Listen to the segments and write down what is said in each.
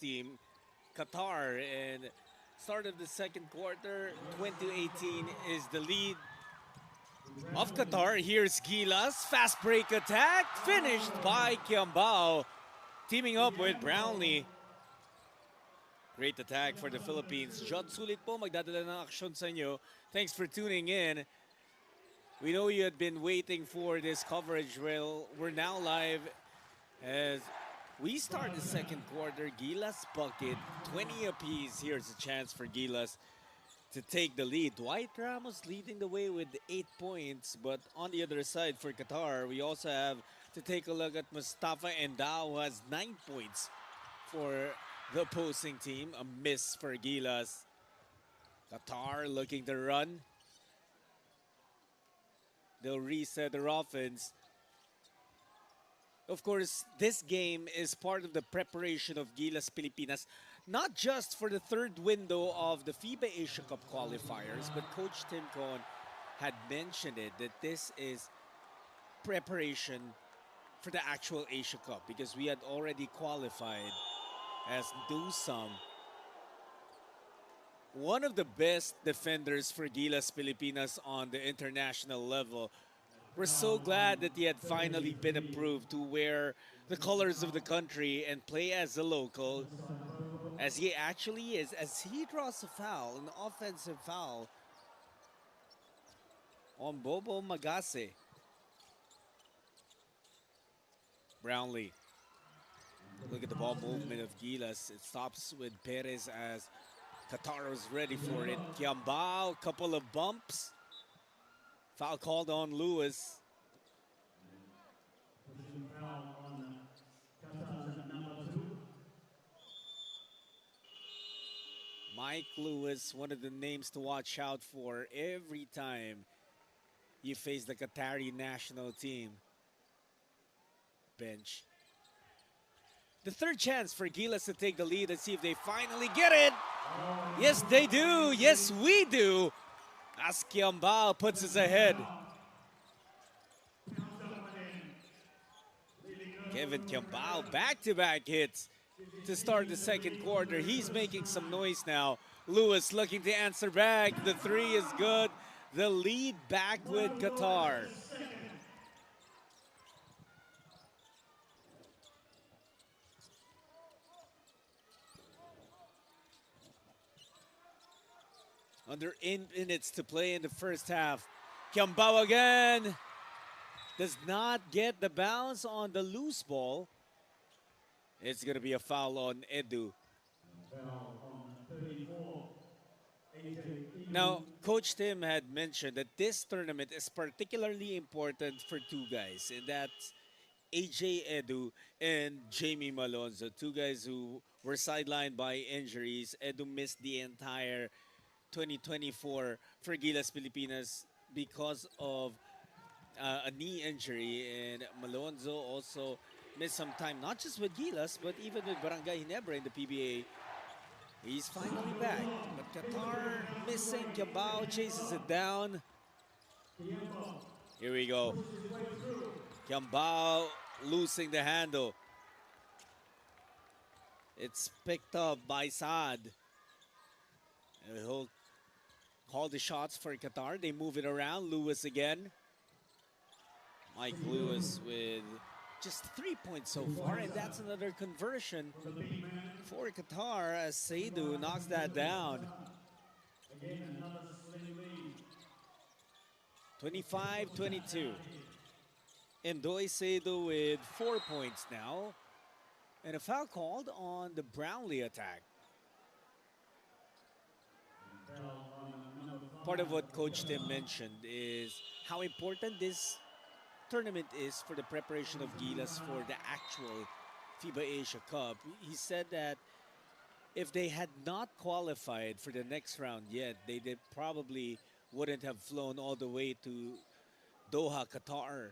team, Qatar. And start of the second quarter, 2018 is the lead of Qatar. Here's Gilas, fast break attack, finished by Kiambao, teaming up with Brownlee. Great attack for the Philippines. Jod Sulit po magdadala ng aksyon sa inyo. Thanks for tuning in. We know you had been waiting for this coverage. Well, we're now live as we start the second quarter. Gilas bucket, 20 apiece. Here's a chance for Gilas to take the lead. Dwight Ramos leading the way with 8 points. But on the other side for Qatar, we also have to take a look at Mustafa Endao, who has 9 points for the opposing team. A miss for Gilas. Qatar looking to run. They'll reset their offense. Of course, this game is part of the preparation of Gilas Pilipinas, not just for the third window of the FIBA Asia Cup qualifiers, but Coach Tim Cohn had mentioned it, that this is preparation for the actual Asia Cup, because we had already qualified as Dusam, one of the best defenders for Gilas Pilipinas on the international level. We're so glad that he had finally been approved to wear the colors of the country and play as a local, as he actually is, as he draws a foul, an offensive foul on Bobo Magase. Brownlee. Look at the ball movement of Gilas. It stops with Perez as Qatar was ready for it. Kiambao, couple of bumps. Foul called on Lewis. Mike Lewis, one of the names to watch out for every time you face the Qatari national team. Bench. The third chance for Gilas to take the lead and see if they finally get it. Yes, they do. Yes, we do. As Kiambao puts us ahead. Kevin Kiambao, back-to-back hits to start the second quarter. He's making some noise now. Lewis looking to answer back. The three is good. The lead back with Qatar. Under 8 minutes to play in the first half. Kiambao again. Does not get the bounce on the loose ball. It's going to be a foul on Edu. Now, Coach Tim had mentioned that this tournament is particularly important for two guys, and that's AJ Edu and Jamie Malonzo, two guys who were sidelined by injuries. Edu missed the entire 2024 for Gilas Pilipinas because of a knee injury, and Malonzo also missed some time, not just with Gilas, but even with Barangay Ginebra in the PBA. He's finally back, but Qatar missing. Kiambao chases it down. Here we go. Kiambao losing the handle. It's picked up by Saad. And he'll call the shots for Qatar. They move it around. Lewis again. Mike Lewis with just 3 points so far, and that's another conversion for Qatar as Seydu knocks that down. 25-22. Endoy Seydu with 4 points now. And a foul called on the Brownlee attack. Part of what Coach Tim mentioned is how important this tournament is for the preparation of Gilas for the actual FIBA Asia Cup. He said that if they had not qualified for the next round yet, they probably wouldn't have flown all the way to Doha, Qatar.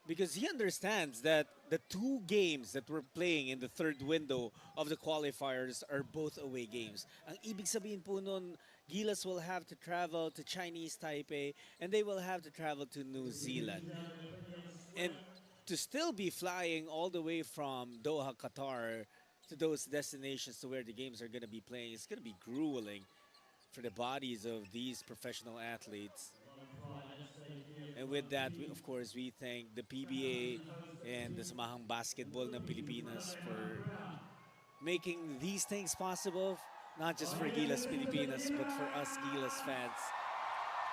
Because he understands that the two games that we're playing in the third window of the qualifiers are both away games. Ang ibig sabihin po nun, Gilas will have to travel to Chinese Taipei and they will have to travel to New Zealand. And to still be flying all the way from Doha, Qatar to those destinations to where the games are going to be playing, it's going to be grueling for the bodies of these professional athletes. And with that, of course, we thank the PBA and the Samahang Basketball ng Pilipinas for making these things possible, not just for Gilas Pilipinas, but for us Gilas fans.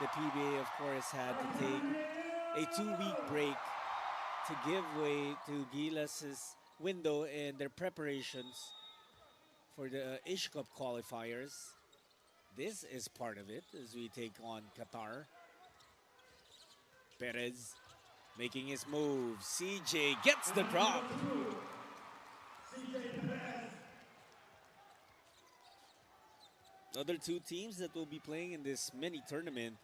The PBA, of course, had to take a 2-week break to give way to Gilas's window in their preparations for the Asia Cup qualifiers. This is part of it as we take on Qatar. Perez making his move. CJ gets the drop. Other two teams that will be playing in this mini tournament,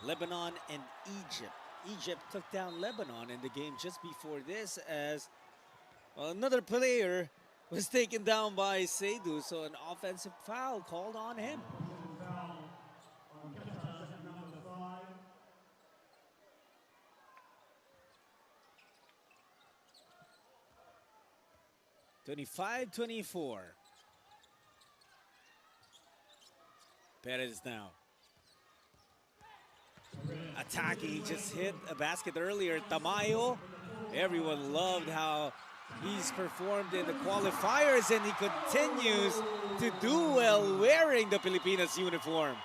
Lebanon and Egypt. Egypt took down Lebanon in the game just before this as another player was taken down by Seydou, so an offensive foul called on him. 25-24. Perez now. Attacking, he just hit a basket earlier. Tamayo, everyone loved how he's performed in the qualifiers, and he continues to do well wearing the Pilipinas uniform.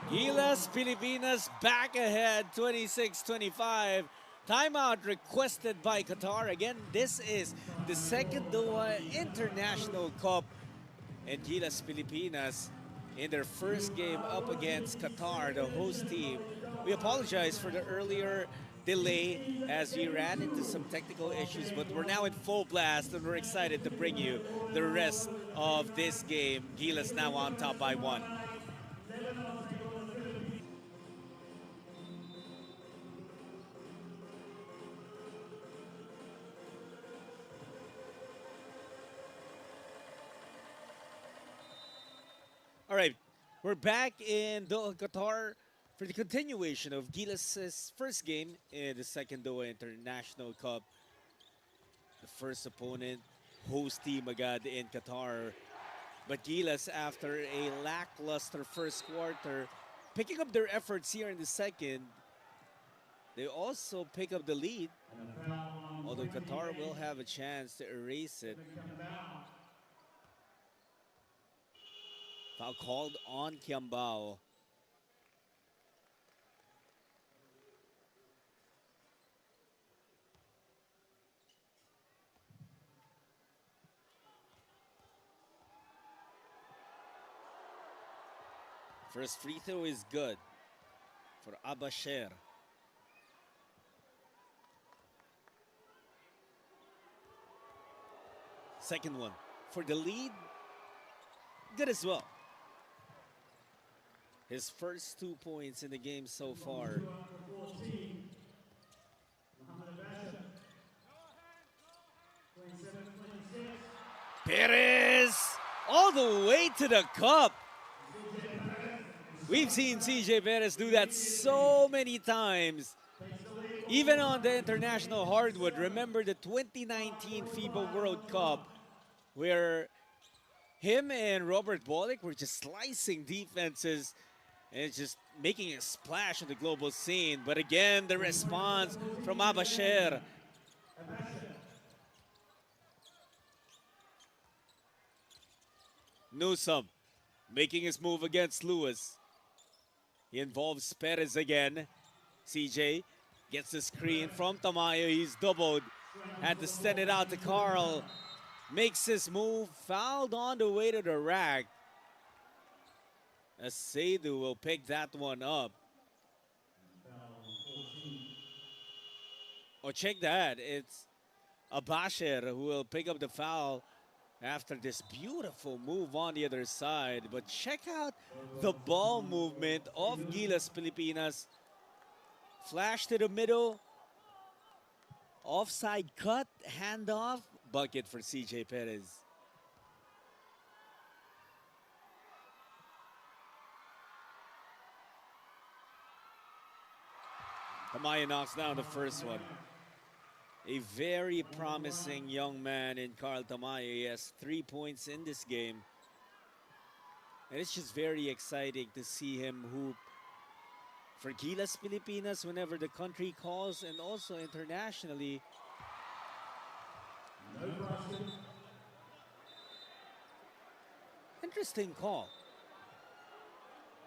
Gilas Pilipinas back ahead, 26-25. Timeout requested by Qatar. Again, this is the second Doha International Cup, and Gilas Pilipinas in their first game up against Qatar, the host team. We apologize for the earlier delay as we ran into some technical issues, but we're now in full blast and we're excited to bring you the rest of this game. Gilas now on top by 1. All right, we're back in Doha, Qatar for the continuation of Gilas' first game in the second Doha International Cup. The first opponent, host team agad in Qatar. But Gilas, after a lackluster first quarter, picking up their efforts here in the second, they also pick up the lead, although Qatar will have a chance to erase it. Foul called on Kiambao. First free throw is good for Abasher. Second one for the lead, good as well. His first 2 points in the game so far. Perez all the way to the cup. We've seen CJ Perez do that so many times, even on the international hardwood. Remember the 2019 FIBA World Cup where him and Robert Bolick were just slicing defenses and just making a splash on the global scene. But again, the response from Abasher. Newsome making his move against Lewis. He involves Perez again. CJ gets the screen from Tamayo. He's doubled. Had to send it out to Carl. Makes his move. Fouled on the way to the rack. As Seydou will pick that one up. Oh, check that. It's Abasher who will pick up the foul after this beautiful move on the other side. But check out the ball movement of Gilas Pilipinas. Flash to the middle. Offside cut, handoff, bucket for CJ Perez. Amaya knocks down the first one. A very promising young man in Carl Tamayo. He has 3 points in this game. And it's just very exciting to see him hoop for Gilas Pilipinas whenever the country calls, and also internationally. Interesting call.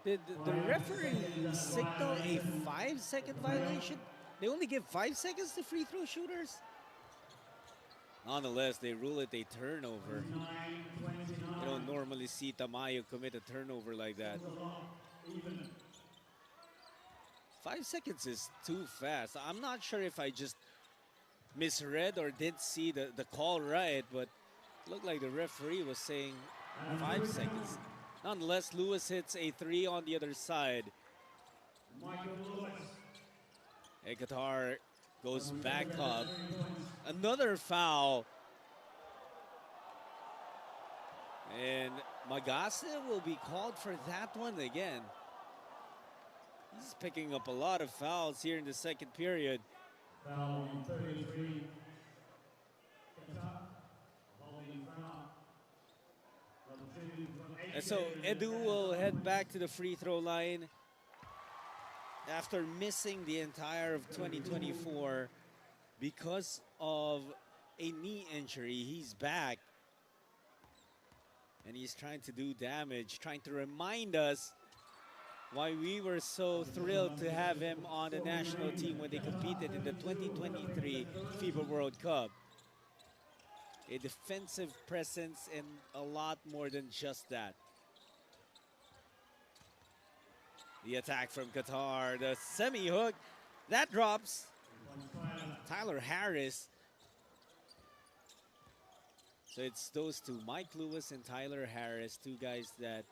Did the referee signal a 5-second violation? They only give 5 seconds to free throw shooters? Nonetheless, they rule it a turnover. You don't normally see Tamayo commit a turnover like that. 5 seconds is too fast. I'm not sure if I just misread or didn't see the call right, but it looked like the referee was saying 5 seconds. Nonetheless, Lewis hits a 3 on the other side. And Qatar goes back up. Another foul. And Magase will be called for that one again. He's picking up a lot of fouls here in the second period. Foul 33. And so Edu will head back to the free throw line after missing the entire of 2024 because of a knee injury. He's back and he's trying to do damage, trying to remind us why we were so thrilled to have him on the national team when they competed in the 2023 FIBA World Cup. A defensive presence and a lot more than just that. The attack from Qatar, the semi-hook, that drops. Tyler Harris. So it's those two, Mike Lewis and Tyler Harris, two guys that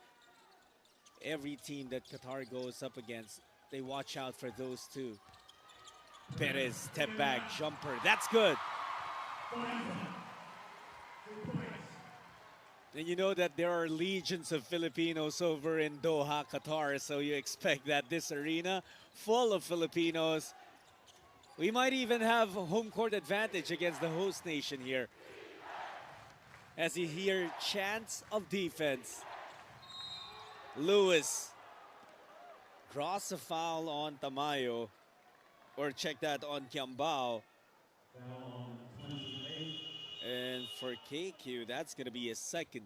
every team that Qatar goes up against, they watch out for those two. Perez, step back, jumper, that's good. And you know that there are legions of Filipinos over in Doha, Qatar, so you expect that this arena full of Filipinos, we might even have home court advantage against the host nation here. As you hear chants of defense. Lewis draws a foul on Tamayo, or check that on Kiambao. And for KQ, that's going to be a second.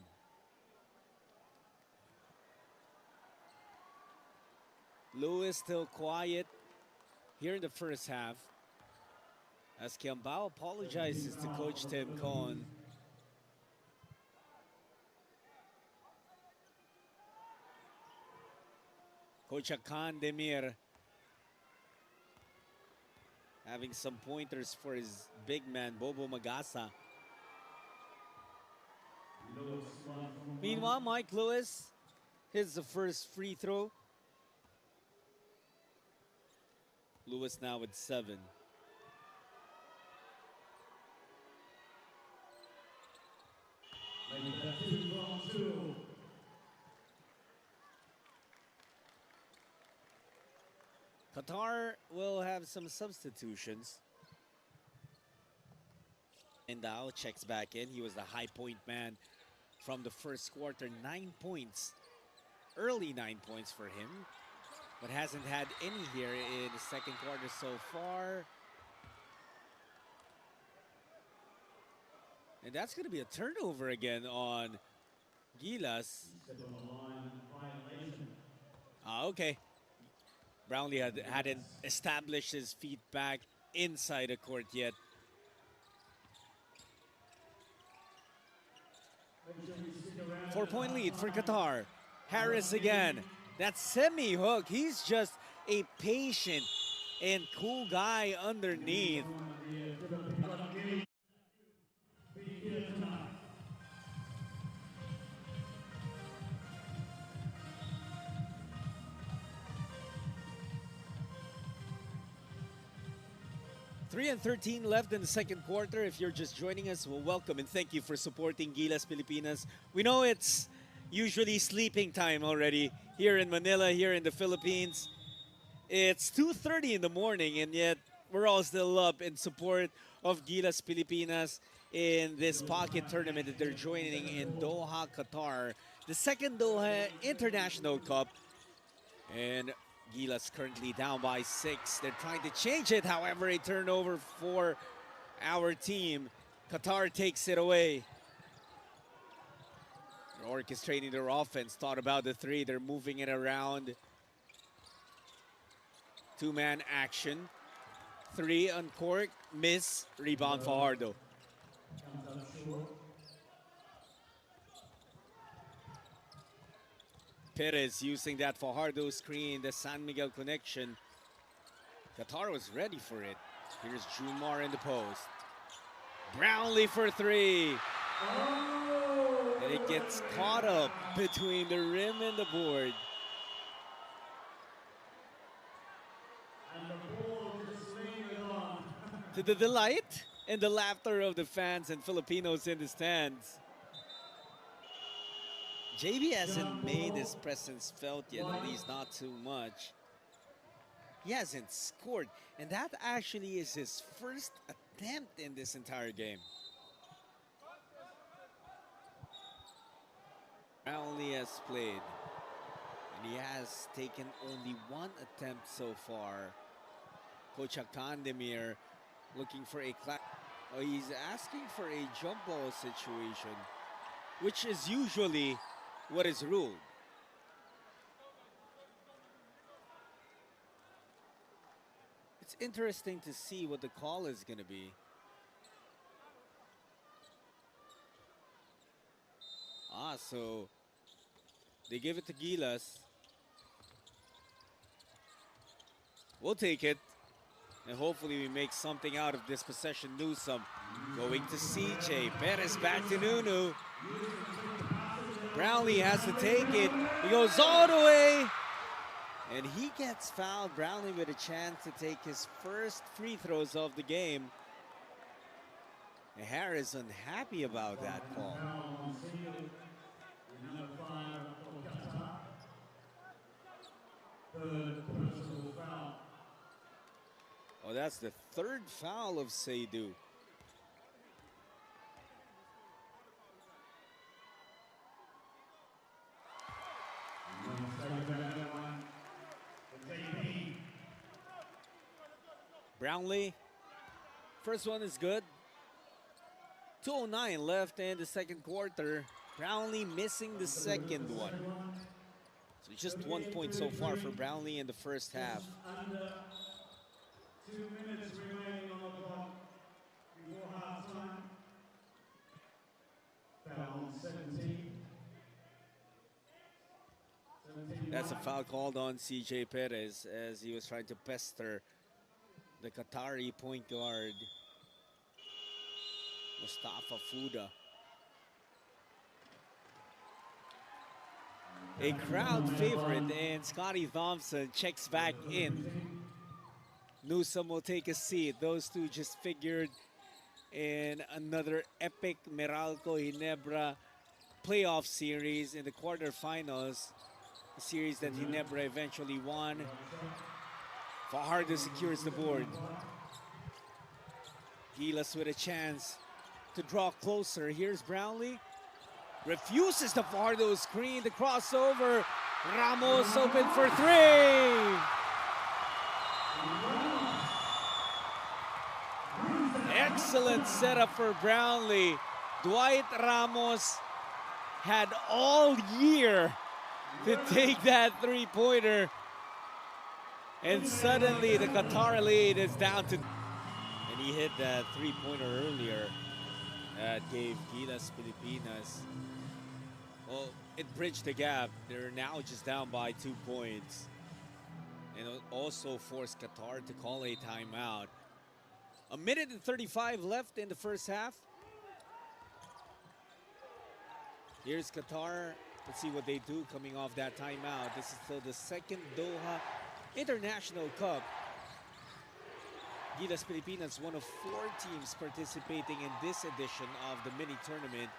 Lewis still quiet here in the first half as Kiambao apologizes to Coach Tim Cohn. Coach Akan Demir having some pointers for his big man, Bobo Magasa. Meanwhile, Mike Lewis hits the first free throw. Lewis now with 7. Qatar will have some substitutions. And Endao checks back in. He was the high point man from the first quarter. 9 points. Early 9 points for him. But hasn't had any here in the second quarter so far. And that's going to be a turnover again on Gilas. Okay. Brownlee hadn't established his feet back inside the court yet. Four-point lead for Qatar. Harris again. That semi-hook, he's just a patient and cool guy underneath. Three and 13 left in the second quarter. If you're just joining us, well, welcome and thank you for supporting Gilas Pilipinas. We know it's usually sleeping time already here in Manila, here in the Philippines. It's 2:30 in the morning, and yet we're all still up in support of Gilas Pilipinas in this pocket tournament that they're joining in Doha, Qatar, the second Doha International Cup. And Gilas currently down by 6. They're trying to change it, however, a turnover for our team. Qatar takes it away. They're orchestrating their offense, thought about the three, they're moving it around. Two-man action. Three on court, miss, rebound Fajardo. Perez using that Fajardo screen, the San Miguel connection. Qatar was ready for it. Here's Jumar in the post. Brownlee for three. And it gets caught up between the rim and the board. To the delight and the laughter of the fans and Filipinos in the stands. JB hasn't made his presence felt yet, at least not too much. He hasn't scored, and that actually is his first attempt in this entire game. Brownlee has played, and he has taken only one attempt so far. Coach Kandemir looking for a clap. Oh, he's asking for a jump ball situation, which is usually what is ruled. It's interesting to see what the call is going to be. So they give it to Gilas. We'll take it. And hopefully we make something out of this possession. Newsome going to CJ. Perez back to Nunu. Brownlee has to take it. He goes all the way. And he gets fouled. Brownlee with a chance to take his first free throws of the game. And Harris unhappy about that call. Oh, that's the third foul of Seydu. Brownlee, first one is good. 2:09 left in the second quarter. Brownlee missing the second one. So just 1 point so far for Brownlee in the first half. 2 minutes remaining on the clock before halftime. Foul on 17. That's a foul called on CJ Perez as he was trying to pester the Qatari point guard, Mustafa Fuda. A crowd favorite, and Scotty Thompson checks back in. Newsome will take a seat. Those two just figured in another epic Meralco Ginebra playoff series in the quarterfinals, a series that Ginebra eventually won. Fajardo secures the board. Gilas with a chance to draw closer. Here's Brownlee. Refuses the Fajardo screen. The crossover. Ramos open for three. Excellent setup for Brownlee. Dwight Ramos had all year to take that three-pointer. And suddenly the Qatar lead is down to... And he hit that three-pointer earlier that gave Gilas Pilipinas... Well, it bridged the gap. They're now just down by 2 points. And it also forced Qatar to call a timeout. 1:35 left in the first half. Here's Qatar. Let's see what they do coming off that timeout. This is still the second Doha International Cup. Gilas Pilipinas, one of 4 teams participating in this edition of the mini tournament,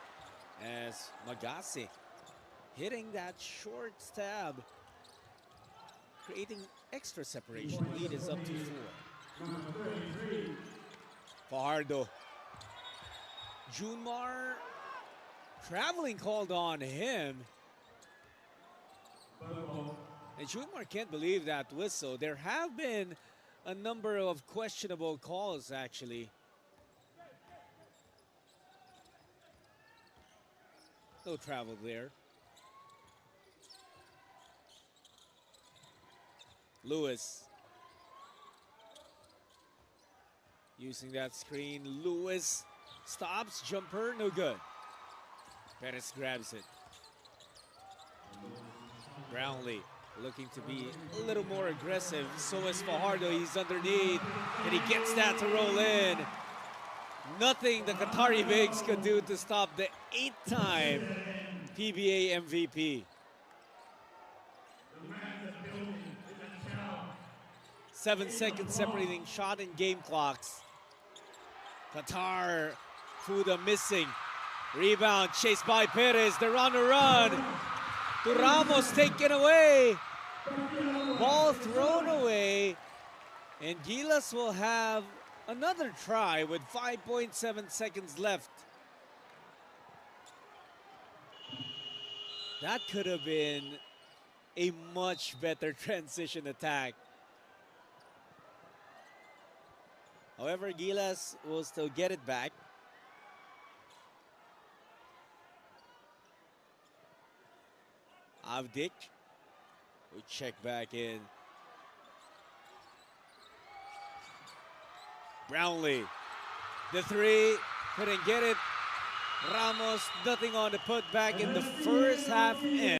as Magase hitting that short stab, creating extra separation. Lead is up to 4. Number 33. Fajardo. Junmar, traveling called on him. Ball. And Junmar can't believe that whistle. There have been a number of questionable calls, actually. No travel there. Lewis. Using that screen. Lewis stops. Jumper, no good. Perez grabs it. Brownlee looking to be a little more aggressive. So is Fajardo. He's underneath. And he gets that to roll in. Nothing the Qatari Bigs could do to stop the 8-time PBA MVP. 7 seconds separating shot and game clocks. Qatar, Fuda missing. Rebound, chased by Perez. They're on the run. To Ramos, taken away. Ball thrown away. And Gilas will have another try with 5.7 seconds left. That could have been a much better transition attack. However, Gilas will still get it back. Avdik will check back in. Brownlee, the three, couldn't get it. Ramos, nothing on the put back in the first half end.